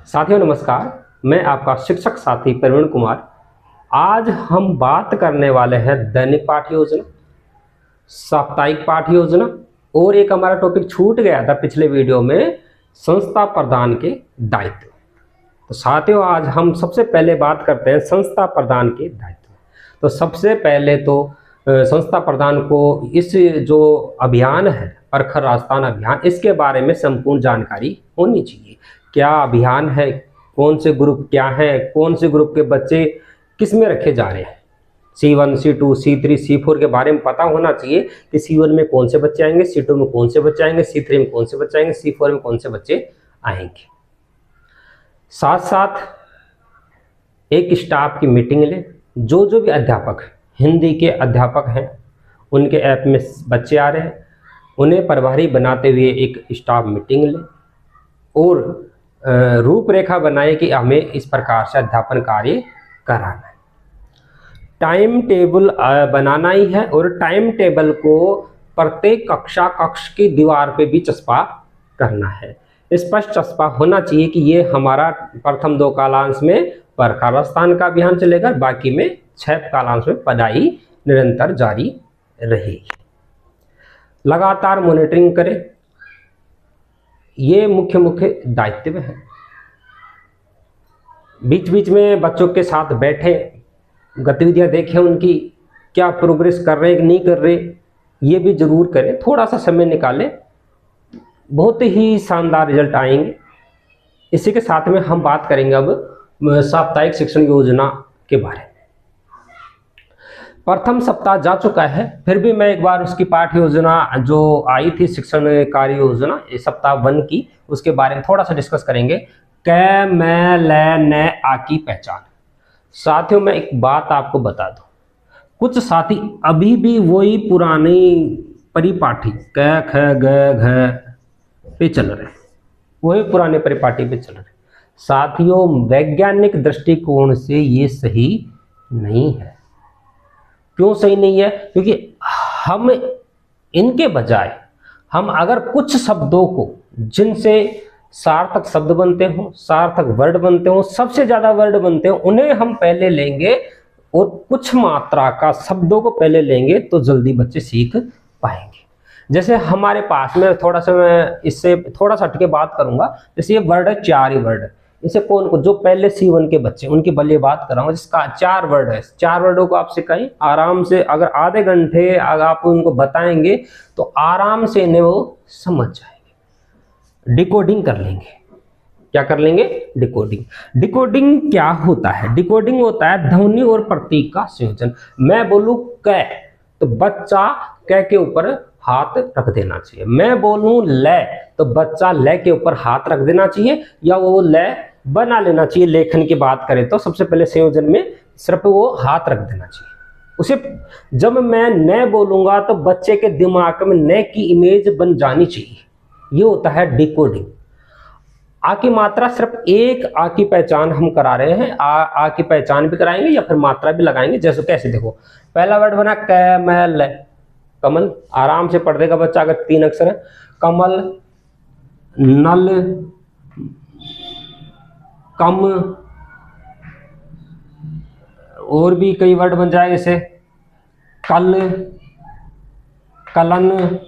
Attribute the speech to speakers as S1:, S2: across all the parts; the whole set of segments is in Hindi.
S1: साथियों नमस्कार, मैं आपका शिक्षक साथी प्रवीण कुमार। आज हम बात करने वाले हैं दैनिक पाठ्य योजना, साप्ताहिक पाठ्य योजना और एक हमारा टॉपिक छूट गया था पिछले वीडियो में, संस्था प्रदान के दायित्व। तो साथियों आज हम सबसे पहले बात करते हैं संस्था प्रदान के दायित्व। तो सबसे पहले तो संस्था प्रदान को इस जो अभियान है प्रखर राजस्थान अभियान, इसके बारे में संपूर्ण जानकारी होनी चाहिए। क्या अभियान है, कौन से ग्रुप क्या है, कौन से ग्रुप के बच्चे किस में रखे जा रहे हैं, C1, C2, C3, C4 के बारे में पता होना चाहिए कि C1 में कौन से बच्चे आएंगे, C2 में कौन से बच्चे आएंगे, C3 में कौन से बच्चे आएंगे, C4 में कौन से बच्चे आएंगे। साथ साथ एक स्टाफ की मीटिंग ले, जो भी अध्यापक हिंदी के अध्यापक हैं उनके ऐप में बच्चे आ रहे हैं, उन्हें प्रभारी बनाते हुए एक स्टाफ मीटिंग ले और रूपरेखा बनाए कि हमें इस प्रकार से अध्यापन कार्य कराना है। टाइम टेबल बनाना ही है और टाइम टेबल को प्रत्येक कक्ष की दीवार पे भी चस्पा करना है। स्पष्ट चस्पा होना चाहिए कि ये हमारा प्रथम 2 कालांश में प्रखर राजस्थान का अभियान चलेगा, बाकी में 6 कालांश में पढ़ाई निरंतर जारी रहेगी। लगातार मॉनिटरिंग करें, ये मुख्य दायित्व है। बीच बीच में बच्चों के साथ बैठे, गतिविधियां देखें उनकी, क्या प्रोग्रेस कर रहे हैं कि नहीं कर रहे, ये भी जरूर करें। थोड़ा सा समय निकालें, बहुत ही शानदार रिजल्ट आएंगे। इसी के साथ में हम बात करेंगे अब साप्ताहिक शिक्षण योजना के बारे में। प्रथम सप्ताह जा चुका है, फिर भी मैं एक बार उसकी पाठ्य योजना जो आई थी शिक्षण कार्य योजना सप्ताह 1 की, उसके बारे में थोड़ा सा डिस्कस करेंगे। कै मैं ले न आ की पहचान। साथियों मैं एक बात आपको बता दूं, कुछ साथी अभी भी वही पुरानी परिपाटी कै ख ग घ पे चल रहे, वही पुराने परिपाटी पे चल रहे। साथियों वैज्ञानिक दृष्टिकोण से ये सही नहीं है। क्यों सही नहीं है? क्योंकि हम इनके बजाय हम अगर कुछ शब्दों को जिनसे सार्थक शब्द बनते हो, सार्थक वर्ड बनते हो, सबसे ज्यादा वर्ड बनते हो, उन्हें हम पहले लेंगे और कुछ मात्रा का शब्दों को पहले लेंगे तो जल्दी बच्चे सीख पाएंगे। जैसे हमारे पास में थोड़ा सा मैं इससे थोड़ा सा हटके बात करूंगा। जैसे ये वर्ड है 4 ही वर्ड है, इसे कौन को जो पहले C1 के बच्चे उनकी बल्ले बात कर रहा हूँ, जिसका 4 वर्ड है, 4 वर्डों को आप सिखाएं आराम से। अगर आधे घंटे अगर आप उनको बताएंगे तो आराम से इन्हें वो समझ जाएंगे, डिकोडिंग कर लेंगे। क्या कर लेंगे? डिकोडिंग। डिकोडिंग क्या होता है? डिकोडिंग होता है ध्वनि और प्रतीक का संयोजन। मैं बोलूं कै तो बच्चा कै के ऊपर हाथ रख देना चाहिए। मैं बोलूं ले तो बच्चा ले के ऊपर हाथ रख देना चाहिए, या वो ले बना लेना चाहिए। लेखन की बात करें तो सबसे पहले संयोजन में सिर्फ वो हाथ रख देना चाहिए। उसे जब मैं न बोलूंगा तो बच्चे के दिमाग में न की इमेज बन जानी चाहिए। ये होता है डिकोडिंग। आ की मात्रा सिर्फ एक आ की पहचान हम करा रहे हैं। आ की पहचान भी कराएंगे या फिर मात्रा भी लगाएंगे। जैसे कैसे देखो, पहला वर्ड बना कैमल, कमल। आराम से पढ़ देगा बच्चा अगर 3 अक्षर है। कमल, नल, कम, और भी कई वर्ड बन जाए जैसे कल, कलन,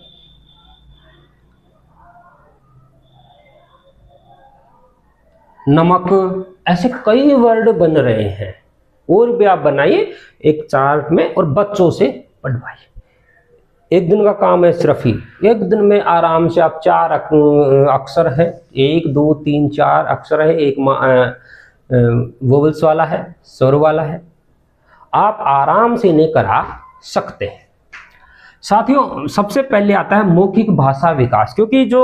S1: नमक। ऐसे कई वर्ड बन रहे हैं, और भी आप बनाइए एक चार्ट में और बच्चों से पढ़वाइए। एक दिन का काम है सिर्फ ही, एक दिन में आराम से आप 4 अक्षर है, 1 2 3 4 अक्षर है, एक वोवेल्स वाला है, स्वर वाला है, आप आराम से इन्हें करा सकते हैं। साथियों सबसे पहले आता है मौखिक भाषा विकास, क्योंकि जो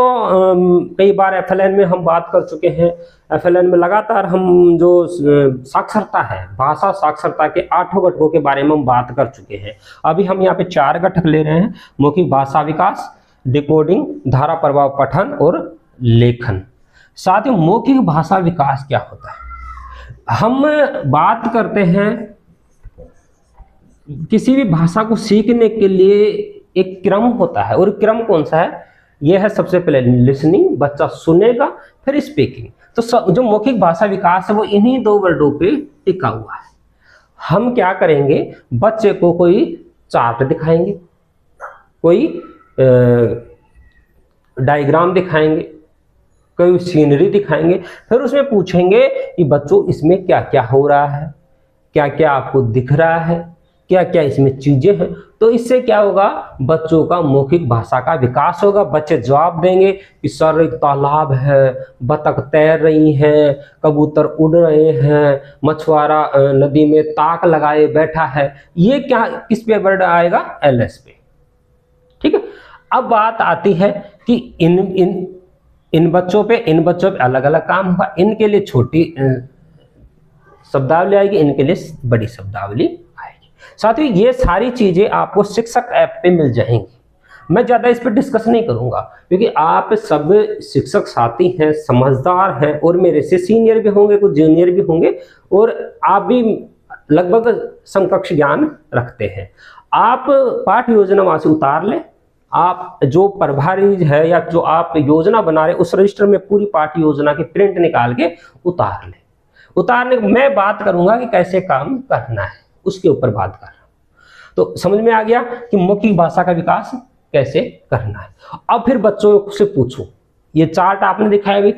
S1: कई बार FLN में हम बात कर चुके हैं। FLN में लगातार हम जो साक्षरता है, भाषा साक्षरता के 8 घटकों के बारे में हम बात कर चुके हैं। अभी हम यहाँ पे 4 घटक ले रहे हैं: मौखिक भाषा विकास, डिकोडिंग, धारा प्रभाव पठन और लेखन। साथियों मौखिक भाषा विकास क्या होता है? हम बात करते हैं किसी भी भाषा को सीखने के लिए एक क्रम होता है, और क्रम कौन सा है? यह है सबसे पहले लिसनिंग, बच्चा सुनेगा, फिर स्पीकिंग। तो जो मौखिक भाषा विकास है वो इन्हीं 2 वर्डों पे टिका हुआ है। हम क्या करेंगे, बच्चे को कोई चार्ट दिखाएंगे, कोई डायग्राम दिखाएंगे, कोई सीनरी दिखाएंगे, फिर उसमें पूछेंगे कि बच्चों इसमें क्या क्या हो रहा है, क्या क्या आपको दिख रहा है, क्या क्या इसमें चीजें हैं। तो इससे क्या होगा, बच्चों का मौखिक भाषा का विकास होगा। बच्चे जवाब देंगे कि सर एक तालाब है, बतख तैर रही हैं, कबूतर उड़ रहे हैं, मछुआरा नदी में ताक लगाए बैठा है। ये क्या किस पे वर्ड आएगा, एलएस पे। ठीक है। अब बात आती है कि इन बच्चों पे अलग अलग काम होगा। इनके लिए छोटी शब्दावली आएगी, इनके लिए बड़ी शब्दावली आएगी। साथियों ये सारी चीजें आपको शिक्षक ऐप पे मिल जाएंगी। मैं ज्यादा इस पर डिस्कस नहीं करूंगा क्योंकि आप सब शिक्षक साथी हैं, समझदार हैं, और मेरे से सीनियर भी होंगे, कुछ जूनियर भी होंगे, और आप भी लगभग समकक्ष ज्ञान रखते हैं। आप पाठ योजना वहां से उतार लें। आप जो प्रभारी है या जो आप योजना बना रहे उस रजिस्टर में पूरी पाठ योजना की प्रिंट निकाल के उतार लें। उतारने मैं बात करूंगा कि कैसे काम करना है, उसके ऊपर बात कर रहा हूं। तो समझ में आ गया कि मौखिक भाषा का विकास कैसे करना है। अब फिर बच्चों से पूछो, ये चार्ट आपने दिखाया भी,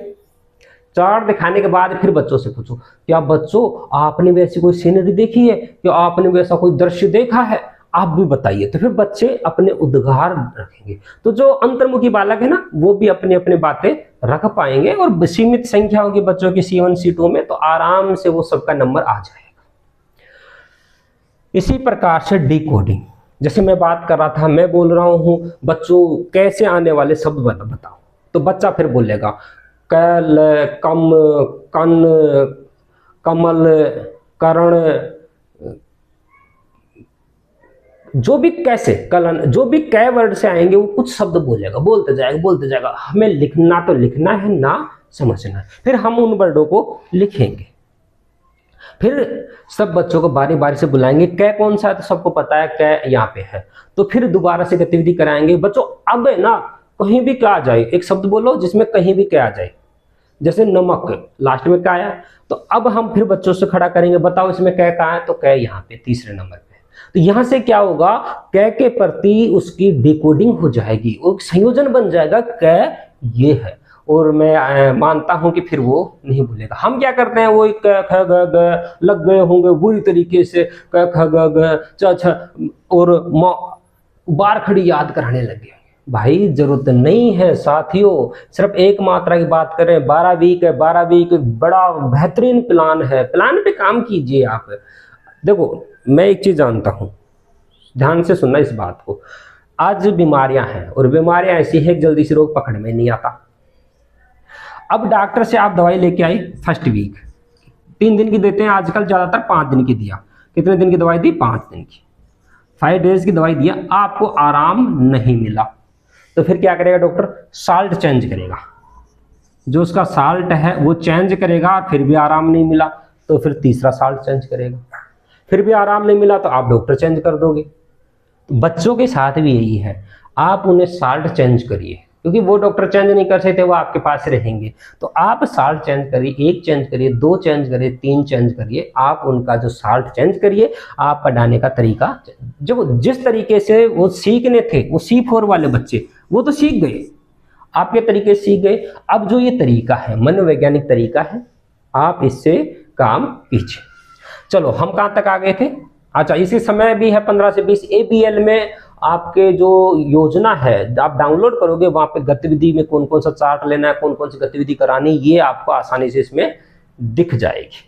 S1: चार्ट दिखाने के बाद फिर बच्चों से पूछो, क्या बच्चों आपने वैसी कोई सीनरी देखी है, क्या आपने वैसा कोई दृश्य देखा है, आप भी बताइए। तो फिर बच्चे अपने उद्गार रखेंगे। तो जो अंतर्मुखी बालक है ना, वो भी अपनी अपनी बातें रख पाएंगे, और सीमित संख्या होगी बच्चों की C1 C2 में, तो आराम से वो सबका नंबर आ जाएगा। इसी प्रकार से डिकोडिंग, जैसे मैं बात कर रहा था, मैं बोल रहा हूं बच्चों कैसे आने वाले शब्द बताओ, तो बच्चा फिर बोलेगा कैल, कम, कन, कमल, करण, जो भी कैसे कलन, जो भी कै वर्ड से आएंगे वो कुछ शब्द बोलेगा, बोलते जाएगा। हमें लिखना तो लिखना है ना समझना है। फिर हम उन वर्डों को लिखेंगे। फिर सब बच्चों को बारी बारी से बुलाएंगे। कै कौन सा है तो सबको पता है, कै यहाँ पे है। तो फिर दोबारा से गतिविधि कराएंगे। बच्चों अब है ना, कहीं भी क्या आ जाए, एक शब्द बोलो जिसमें कहीं भी क्या आ जाए। जैसे नमक, लास्ट में क्या आया, तो अब हम फिर बच्चों से खड़ा करेंगे, बताओ इसमें कै कहाँ है, तो कै यहाँ पे तीसरे नंबर पे। तो यहां से क्या होगा, कै के प्रति उसकी डिकोडिंग हो जाएगी, वो संयोजन बन जाएगा, कै ये है। और मैं मानता हूं कि फिर वो नहीं भूलेगा। हम क्या करते हैं, वो क ख ग ग लग गए होंगे बुरी तरीके से, क ख ग ग च छ और बार खड़ी याद कराने लगे। भाई जरूरत नहीं है साथियों, सिर्फ एक मात्रा की बात करें। 12 वीक है, 12 वीक बड़ा बेहतरीन प्लान है, प्लान पे काम कीजिए आप। देखो मैं एक चीज जानता हूं, ध्यान से सुनना इस बात को। आज बीमारियां हैं, और बीमारियां ऐसी है जल्दी से रोग पकड़ में नहीं आता। अब डॉक्टर से आप दवाई लेके आई, फर्स्ट वीक 3 दिन की देते हैं आजकल, ज्यादातर 5 दिन की दिया। कितने दिन की दवाई दी, 5 दिन की, 5 डेज की दवाई दिया, आपको आराम नहीं मिला। तो फिर क्या करेगा डॉक्टर, साल्ट चेंज करेगा, जो उसका साल्ट है वो चेंज करेगा। फिर भी आराम नहीं मिला तो फिर तीसरा साल्ट चेंज करेगा, फिर भी आराम नहीं मिला तो आप डॉक्टर चेंज कर दोगे। तो बच्चों के साथ भी यही है, आप उन्हें साल्ट चेंज करिए, क्योंकि वो डॉक्टर चेंज नहीं कर सकते, वो आपके पास रहेंगे। तो आप साल्ट चेंज करिए, 1 चेंज करिए, 2 चेंज करिए, 3 चेंज करिए। आप उनका जो साल्ट चेंज करिए, आप पढ़ाने का तरीका, जो जिस तरीके से वो सीखने थे, वो C4 वाले बच्चे वो तो सीख गए, आपके तरीके सीख गए। अब जो ये तरीका है, मनोवैज्ञानिक तरीका है, आप इससे काम कीजिए। चलो हम कहाँ तक आ गए थे, अच्छा इसी समय भी है 15 से 20। ABL में आपके जो योजना है आप डाउनलोड करोगे, वहां पे गतिविधि में कौन कौन सा चार्ट लेना है, कौन कौन सी गतिविधि करानी, ये आपको आसानी से इसमें दिख जाएगी।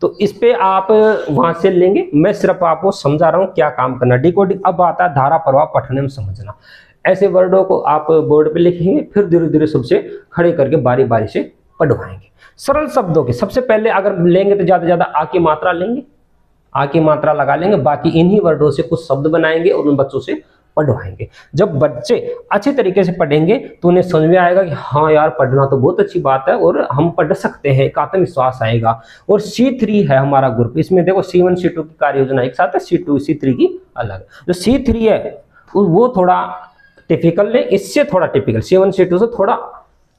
S1: तो इस पे आप वहां से लेंगे, मैं सिर्फ आपको समझा रहा हूँ क्या काम करना। डिकोडिंग अब आता है धारा प्रवाह पठन में समझना। ऐसे वर्डों को आप बोर्ड पे लिखेंगे, फिर धीरे धीरे सबसे खड़े करके बारी बारी से पढ़वाएंगे। सरल शब्दों के सबसे पहले अगर लेंगे तो ज्यादा ज्यादा आ की मात्रा लेंगे, आ की मात्रा लगा लेंगे, बाकी इन्हीं वर्डों से कुछ शब्द बनाएंगे और उन बच्चों से पढ़वाएंगे। जब बच्चे अच्छे तरीके से पढ़ेंगे तो उन्हें समझ में आएगा कि हाँ यार पढ़ना तो बहुत अच्छी बात है और हम पढ़ सकते हैं, एक आत्मविश्वास आएगा। और C3 है हमारा ग्रुप, इसमें देखो C1 C2 की कार्य योजना एक साथ है, C2 C3 की अलग। जो C3 है वो थोड़ा टिपिकल ले, इससे थोड़ा टिपिकल, C1 C2 से थोड़ा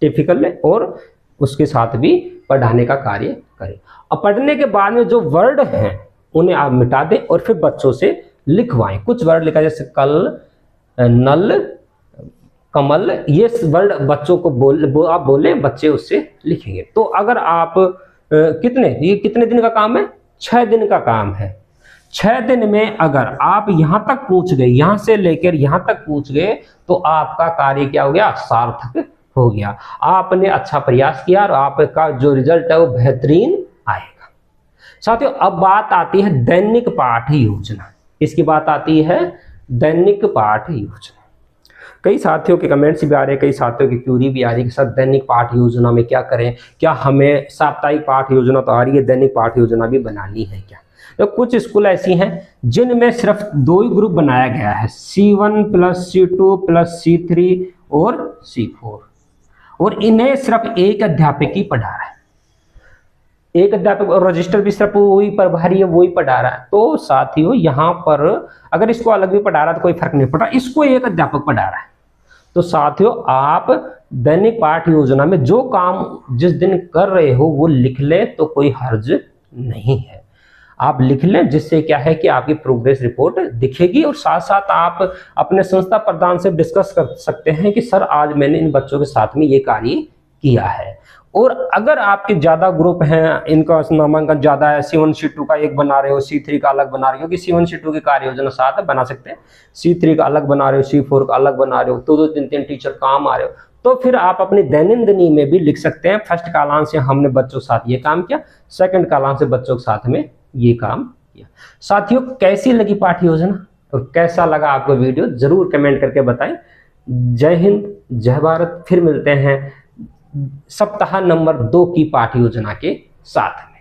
S1: टिपिकल ले, और उसके साथ भी पढ़ाने का कार्य करें। अब पढ़ने के बाद में जो वर्ड हैं उन्हें आप मिटा दें और फिर बच्चों से लिखवाएं। कुछ वर्ड लिखा जैसे कल, नल, कमल, ये वर्ड बच्चों को आप बोलें, बच्चे उससे लिखेंगे। तो अगर आप ये कितने दिन का काम है? 6 दिन का काम है। 6 दिन में अगर आप यहां तक पहुंच गए, यहां से लेकर यहां तक पहुंच गए, तो आपका कार्य क्या हो गया? सार्थक हो गया। आपने अच्छा प्रयास किया और आपका जो रिजल्ट है वो बेहतरीन आएगा। साथियों, अब बात आती है दैनिक पाठ योजना। इसकी बात आती है दैनिक पाठ योजना। कई साथियों के कमेंट्स भी आ रहे हैं, कई साथियों की क्यूरी भी आ रही है कि सर दैनिक पाठ योजना में क्या करें, क्या हमें साप्ताहिक पाठ योजना तो आ रही है, दैनिक पाठ योजना भी बनानी है क्या? तो कुछ स्कूल ऐसी हैं जिनमें सिर्फ 2 ही ग्रुप बनाया गया है, C1 + C2 + C3 और C4, और इन्हें सिर्फ एक अध्यापक ही पढ़ा रहा है। एक अध्यापक, और रजिस्टर भी सिर्फ वही प्रभारी है, वही पढ़ा रहा है। तो साथियों, यहाँ पर अगर इसको अलग भी पढ़ा रहा है तो कोई फर्क नहीं पड़ रहा, इसको एक अध्यापक पढ़ा रहा है। तो साथियों, आप दैनिक पाठ योजना में जो काम जिस दिन कर रहे हो वो लिख लें तो कोई हर्ज नहीं है। आप लिख लें, जिससे क्या है कि आपकी प्रोग्रेस रिपोर्ट दिखेगी, और साथ साथ आप अपने संस्था प्रधान से डिस्कस कर सकते हैं कि सर आज मैंने इन बच्चों के साथ में ये कार्य किया है। और अगर आपके ज्यादा ग्रुप हैं, इनका नामांकन ज्यादा है, C1 C2 का एक बना रहे हो, C3 का अलग बना रहे हो, क्योंकि C1 C2 की कार्य योजना साथ बना सकते हैं, C3 का अलग बना रहे हो, C4 का अलग बना रहे हो, 2-2 3-3 टीचर काम आ रहे हो, तो फिर आप अपनी दैनंदिनी में भी लिख सकते हैं फर्स्ट कालांश से हमने बच्चों के साथ ये काम किया, सेकंड कालांश से बच्चों के साथ में ये काम किया। साथियों, कैसी लगी पाठ योजना और कैसा लगा आपको वीडियो, जरूर कमेंट करके बताएं। जय हिंद, जय भारत। फिर मिलते हैं सप्ताह नंबर 2 की पाठ योजना के साथ।